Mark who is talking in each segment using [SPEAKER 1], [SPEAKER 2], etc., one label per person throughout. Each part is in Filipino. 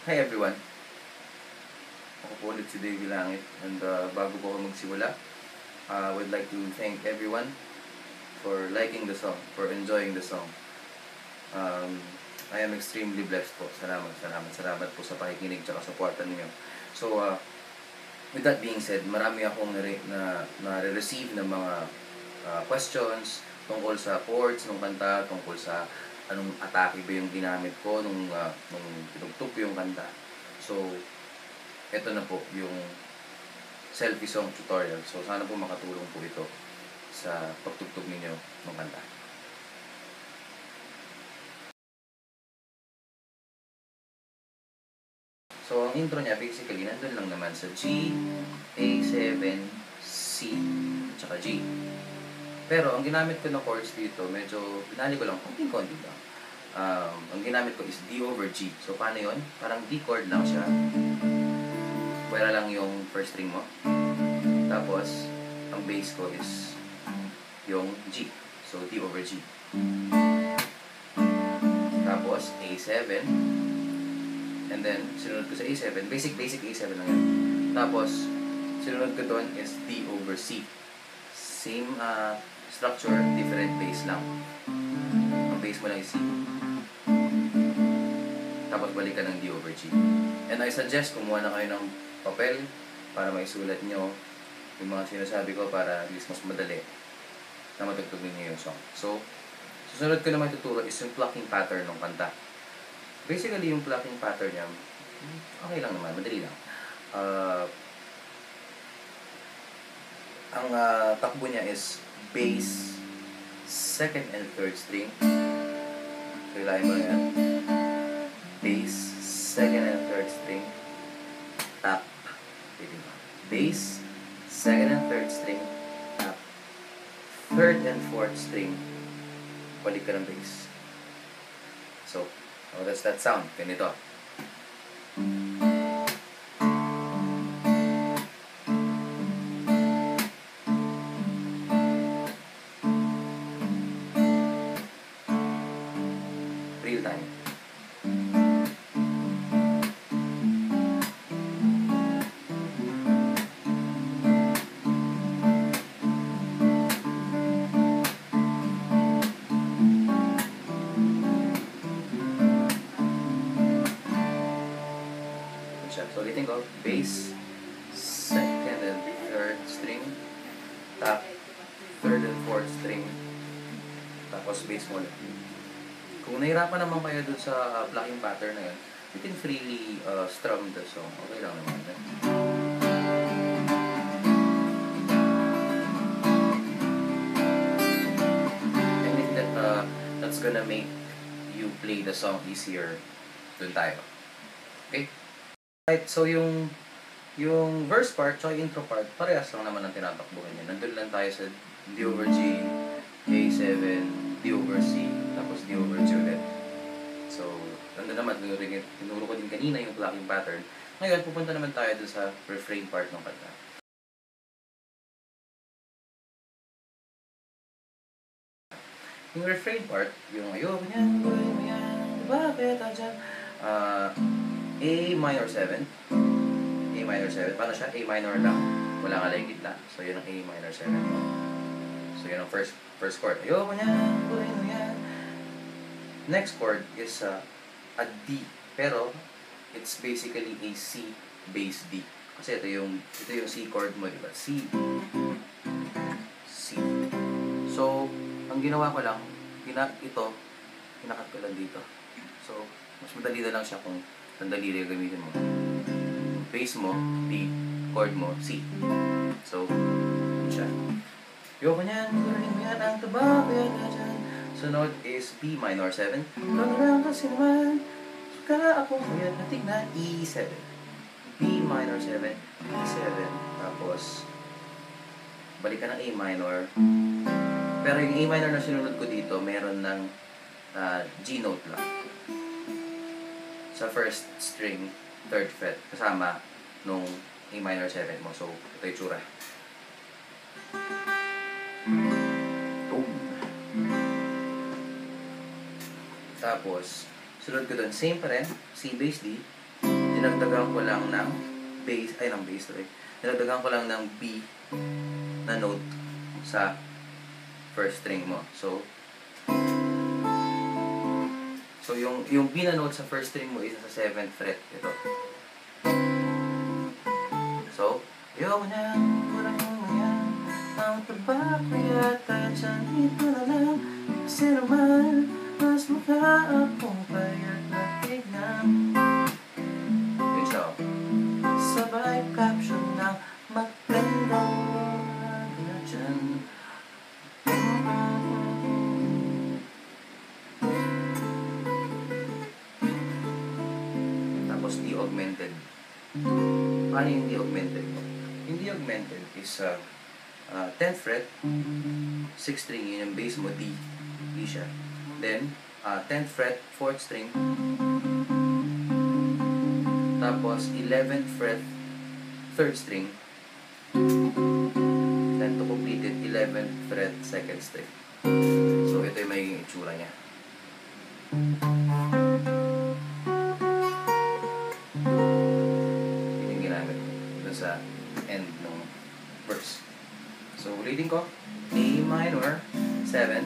[SPEAKER 1] Hi everyone! Ako po ulit si Davey Langit and bago po ako magsimula, I would like to thank everyone for liking the song, for enjoying the song. I am extremely blessed po. Salamat po sa pakikinig at supportan niyo. So, with that being said, marami akong na-receive ng mga questions tungkol sa chords ng kanta, tungkol sa anong atake ba yung ginamit ko nung tinugtog ko yung kanta. So, ito na po yung selfie song tutorial. So, sana po makatulong po ito sa pagtugtog ninyo ng kanta. So, ang intro niya, basically, nandun lang naman sa G, A7, C, at saka G. Pero, ang ginamit ko na chords dito, medyo, pinali ko lang, konting-konti lang. Ang ginamit ko is D over G. So, paano yun? Parang D chord lang siya. Pwera lang yung first string mo. Tapos, ang bass ko is yung G. So, D over G. Tapos, A7. And then, sinunod ko sa A7. Basic A7 lang yan. Tapos, sinunod ko doon is D over C. Same structure, different bass lang. Ang bass mo lang is C. Tapos, balik ka ng D over G. And I suggest, kumuha na kayo ng papel para maisulat nyo yung mga sinasabi ko para at least mas madali na matugtog ninyo yung song. So, susunod ko na matuturo is yung plucking pattern ng kanta. Basically, yung plucking pattern niya, okay lang naman, madali lang. Ang takbo niya is bass, second and third string. Relayan mo na yan. Bass, second and third string. Tap. Bass, second and third string. Tap. Third and fourth string. Balik ka ng bass. So, that's that sound. Ganito. Real time. So, ulitin ko, bass, second and third string, tap, third and fourth string, tapos bass mo ulit. Kung nahirapan naman kayo dun sa plucking pattern na yun, you can freely strum the song. Okay lang naman. I think that's gonna make you play the song easier. Dun tayo. Okay? Right, so yung verse part at intro part, parehas lang naman ang tinatakbuhan niya. Nandun lang tayo sa D over G, A7, D over C, tapos D over G ulit. So, nandun naman, tinuro ko din kanina yung plucking pattern. Ngayon, pupunta naman tayo dun sa refrain part ng kanta. Yung refrain part, yung ayoko niyan, buhay mo yan, bakit andyan? A minor 7. A minor 7. Paano siya? A minor lang. Wala ka lang gitna. So, yun ang A minor 7. So, yun ang first chord. Ayoko niyan, buhay mo yan. Next chord is a D. Pero, it's basically a C bass D. Kasi ito yung C chord mo, diba? C. C. So, ang ginawa ko lang, pinakat ko lang dito. So, mas madali na lang siya kung sandali rin gamitin mo. Bass mo, D, chord mo, C. So, yun siya. Yoko niyan, gawin mo yan ang taba, kaya na dyan. Sunod is B minor 7. Pag-aram kasi naman, suka ako, kaya natin na E7. B minor 7, E7. Tapos, balik ka ng A minor. Pero yung A minor na sinunod ko dito, meron ng G note lang. Sa first string, third fret, kasama nung A minor 7 mo. So, ito yung tsura. Boom. Tapos, sunod ko doon, same pa rin, C bass D, dinagdagan ko lang ng bass, dinagdagan ko lang ng B na note sa first string mo. So yung B na note sa first string mo is sa 7th fret. Ito. So, ayaw na, parang yan, ang taba ko yata dyan, dito na lang, kasi naman, mas mukha akong payat na tignan. Yun siya, oh. Sabay caption ng magandang mga dyan. Tapos D augmented. Paano yung D augmented? Yung D augmented is 10th fret, 6th string, yun yung bass mo, D siya. Then 10th fret, 4th string. Tapos 11th fret, 3rd string. Then to complete it, 11th fret, 2nd string. So ito yung magiging itsura niya. Sa end ng verse. So, ulitin ko. A minor, 7.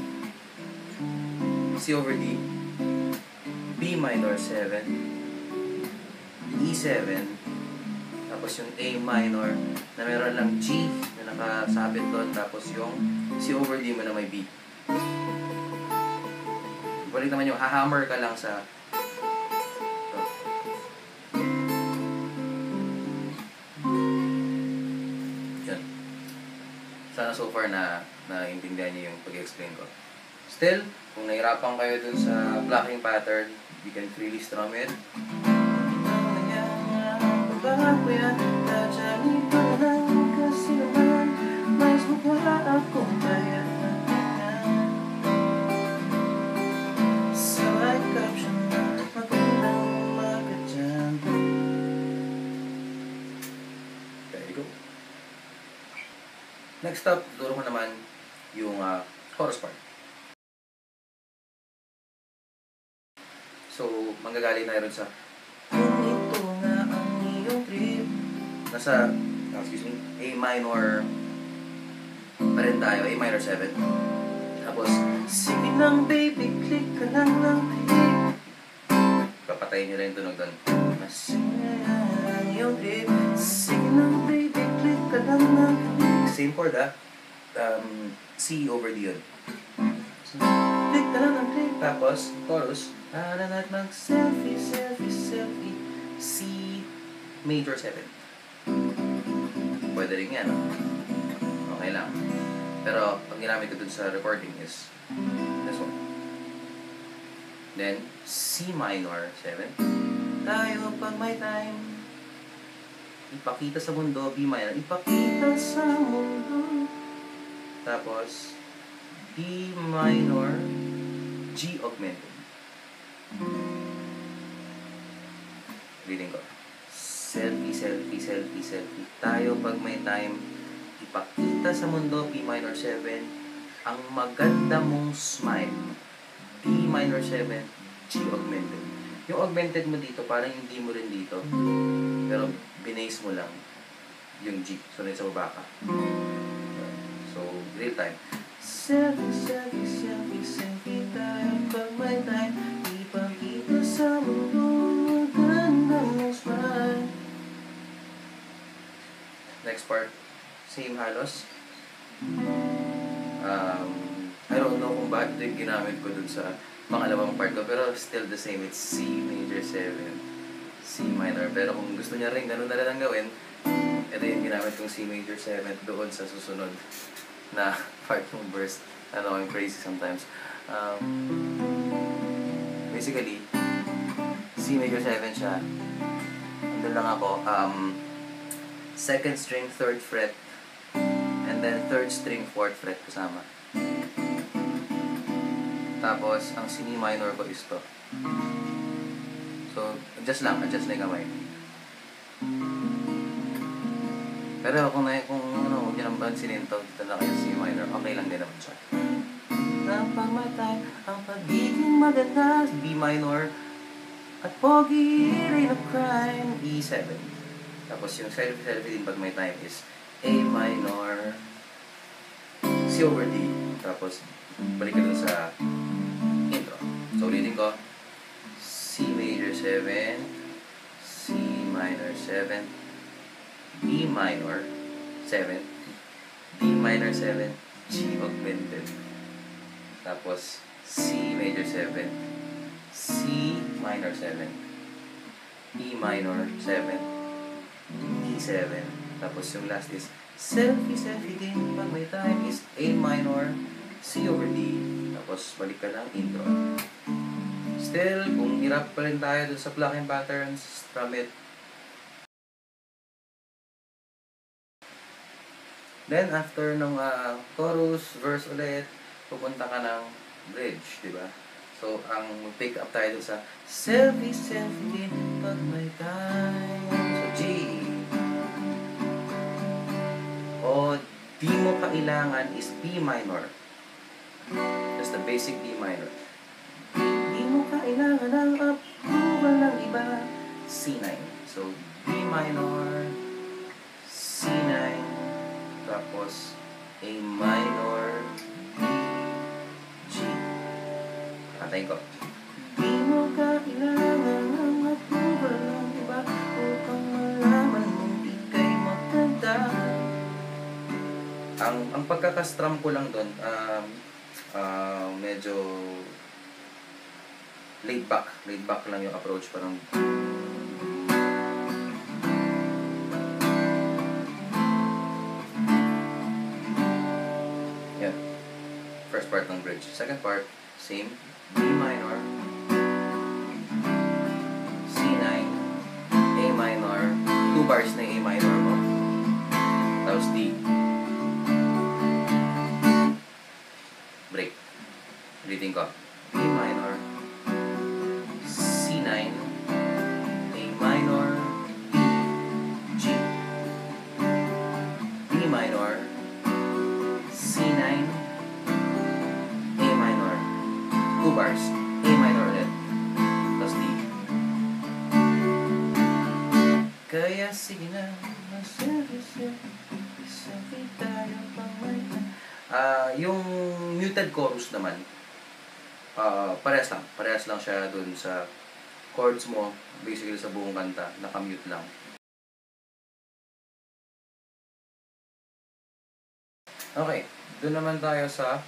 [SPEAKER 1] C over D. B minor, 7. E7. Tapos yung A minor na meron lang G na nakasabit doon. Tapos yung C over D mo na may B. Balik naman yung hahammer ka lang sa sana so far na naintindihan niyo yung pag-explain ko. Still, kung nahirapan kayo dun sa blocking pattern, you can freely strum it. Next up, tuturo ko naman yung chorus part. So, manggagaling tayo rin sa kung ito nga ang iyong trip. Nasa, A minor pa rin tayo, A minor 7. Tapos, sige lang baby, click ka lang ng click. Papatayin nyo lang yung tunog doon. Sige ang iyong trip. Sige lang baby, click ka lang ng click. Same chord C over D yun. So, click ka lang ng click. Tapos, chorus. At mag-selfie, selfie, selfie. C major 7. Pwede rin yan. Okay lang. Pero, pag ginamit ko dun sa recording is this one. Then, C minor 7. Tayo pag may time. Ipakita sa mundo, B minor. Ipakita sa mundo. Tapos, D minor, G augmented. Reading ko. Selfie, selfie, selfie, selfie. Tayo pag may time. Ipakita sa mundo, B minor 7. Ang maganda mong smile. D minor 7, G augmented. Yung augmented mo dito, parang hindi mo rin dito. Pero, binase mo lang yung G. So, nasa baba ka. So, real time. Selfie, selfie, selfie, selfie tayo pag may time. Ipakita sa mundo, ganda mong smile. Next part, same halos. I don't know kung bakit ito yung ginamit ko dun sa pangalawang part ko, pero still the same. It's C major 7. C minor. Pero kung gusto niya rin, ganun na lang gawin, ito yung ginamit kong C major 7 doon sa susunod na part ng verse. I know, I'm crazy sometimes. Basically, C major 7 siya. Andun lang ako. 2nd string, 3rd fret, and then 3rd string, 4th fret kasama. Tapos, ang C minor ko is to. So, adjust lang yung kamay. Pero kung huwag nyo nang pansinin to, dito lang kayo C minor, okay lang din naman siya. Ang pagmatay, ang pagiging maganda, B minor, At pogi rin of crime, E7. Tapos yung selfie din pag may time is A minor, C over D. Tapos balik ka dun sa intro. So ulitin ko, C major 7, C minor 7, E minor 7, D minor 7, G augmented. Tapos C major 7, C minor 7, E minor 7, E7. Tapos yung last is selfie din pag may time is A minor, C over D. Tapos balik ka ng intro. Still, kung hirap pa rin tayo dun sa blocking patterns, strum it. Then, after ng chorus, verse ulit, pupunta ka ng bridge, di ba? So, ang pick up tayo dun sa selfie din pag may time. So, G. O, di mo kailangan is B minor. That's the basic B minor. Di mo kailangan ng approval ng iba. C9. So, B minor, C9, tapos A minor, B, G. Kantayin ko. Di mo kailangan ng approval ng iba upang malaman mong ika'y maganda. Ang pagkakastrum ko lang doon, medyo laid back lang yung approach, parang yan, first part ng bridge. Second part, same, B minor, C9, A minor, 2 bars na A minor mo, tapos D, break. Ulitin ko, B minor, C9, A minor, D, G, B minor, C9, A minor, 2 bars, A minor ulit, tapos D. Kaya sige na, selfie tayo pang may yung muted chorus naman, parehas lang siya dun sa chords mo, basically sa buong kanta, naka-mute lang. Okay, dun naman tayo sa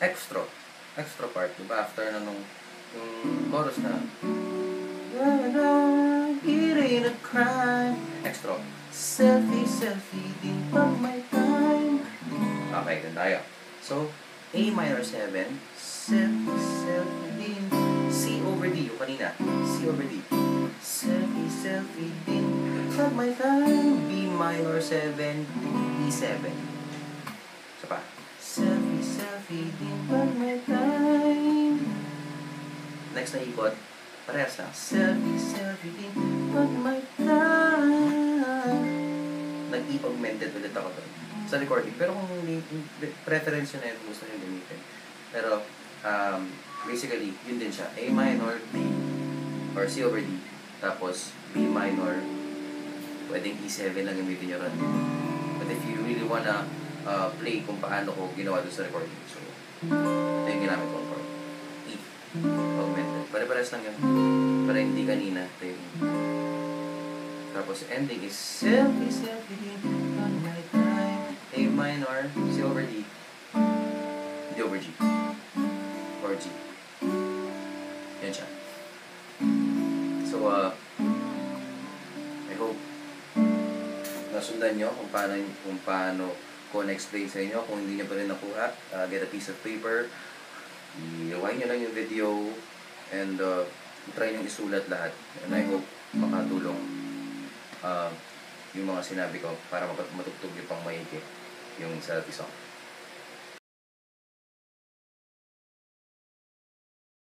[SPEAKER 1] extra part, diba? After na nung yung chorus na it ain't a crime, extra, selfie din pag may time. Okay, dun tayo. So, A minor 7, selfie din, C over D, yung kanina, C over D, selfie din pag may time, B minor 7, E7. So pa, selfie din pag may time. Next na ikot, parehas lang, selfie din pag may time. Nag-E augmented ulit ako doon sa recording, pero kung preference yun na yun, gusto nyo gamitin. Pero, basically, yun din siya. A minor, D, or C over D. Tapos, B minor, pwedeng E7 lang gamitin nyo rin. But if you really wanna play kung paano ko ginawa doon sa recording, so, ito yung ginamit ko for E, augmented. Pare-pares lang yun. Para hindi kanina. Ito yung... Tapos, ending is selfie din on my time. A minor, C over D, D over G, or G. Yan siya. So, I hope nasundan nyo kung paano ko na-explain sa inyo. Kung hindi nyo pa rin nakuha, get a piece of paper, i-rewind nyo lang yung video, and try nyo isulat lahat. And I hope makatulong yung mga sinabi ko para matugtog yung pang maigi yung selfie song.